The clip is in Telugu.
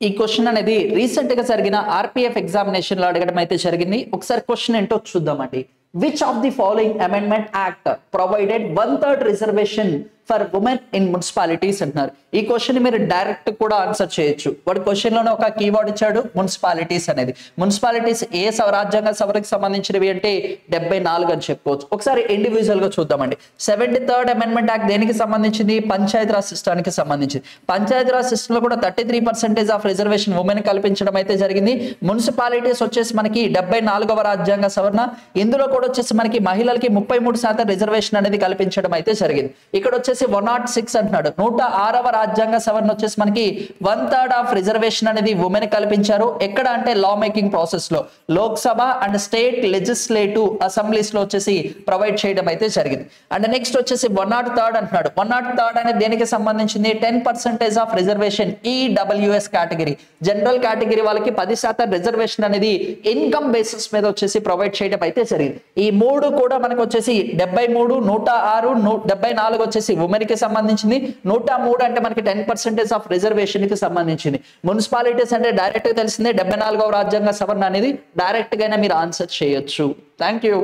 ఈ క్వశ్చన్ అనేది రీసెంట్ గా జరిగిన ఆర్పిఎఫ్ ఎగ్జామినేషన్ లో అడగడం అయితే జరిగింది. ఒకసారి క్వశ్చన్ ఏంటో చూద్దామండి. Which of the following amendment act provided 1/3 reservation for women in municipalities అంటున్నారు. ఈ క్వశ్చన్ మీరు డైరెక్ట్ కూడా ఆన్సర్ చేయొచ్చు. వాడి క్వశ్చన్ లోనే ఒక కీవర్డ్ ఇచ్చాడు, మున్సిపాలిటీస్ అనేది. మున్సిపాలిటీస్ ఏ రాజ్యాంగ సవరణకి సంబంధించినవి అంటే 74 అని చెప్పుకోవచ్చు. ఒకసారి ఇండివిజువల్ గా చూద్దామండి. 73rd అమెండ్మెంట్ యాక్ట్ దేనికి సంబంధించింది? పంచాయతీరాజ్ సిస్టానికి సంబంధించింది. పంచాయతీరాజ్ సిస్టమ్ లో కూడా 33% ఆఫ్ రిజర్వేషన్ ఉమెన్ కల్పించడం అయితే జరిగింది. మున్సిపాలిటీస్ వచ్చేసి మనకి 74వ రాజ్యాంగ సవరణ. ఇందులో కూడా వచ్చేసి మనకి మహిళలకి 33% రిజర్వేషన్ అనేది కల్పించడం అయితే జరిగింది. ఇక్కడ వచ్చేసి 106 అంటున్నాడు. 106వ రాజ్యాంగ సవరణ వచ్చేసి మనకి 1/3 ఆఫ్ రిజర్వేషన్ అనేది ఉమెన్ కల్పించారు. ఎక్కడ అంటే లా మేకింగ్ ప్రాసెస్ లో, Lok Sabha and state legislative assemblies లో వచ్చేసి ప్రొవైడ్ చేయడం అయితే జరిగింది. అండ్ నెక్స్ట్ వచ్చేసి 103 అంటున్నాడు. 103 అనేది దేనికి సంబంధించింది? 10% of reservation EWS category, general category వాళ్ళకి 10% రిజర్వేషన్ అనేది ఇన్కమ్ బేసిస్ మీద వచ్చేసి ప్రొవైడ్ చేయడం అయితే జరిగింది. ఈ మూడు కూడా మనకు వచ్చేసి 73, 106, 74 వచ్చేసి ఉమెన్ కి సంబంధించింది. 103 అంటే మనకి 10% ఆఫ్ రిజర్వేషన్ కి సంబంధించింది. మున్సిపాలిటీస్ అంటే డైరెక్ట్ గా తెలిసిందే 74వ రాజ్యాంగ సవరణ అనేది. డైరెక్ట్ గానే మీరు ఆన్సర్ చేయొచ్చు. Thank you.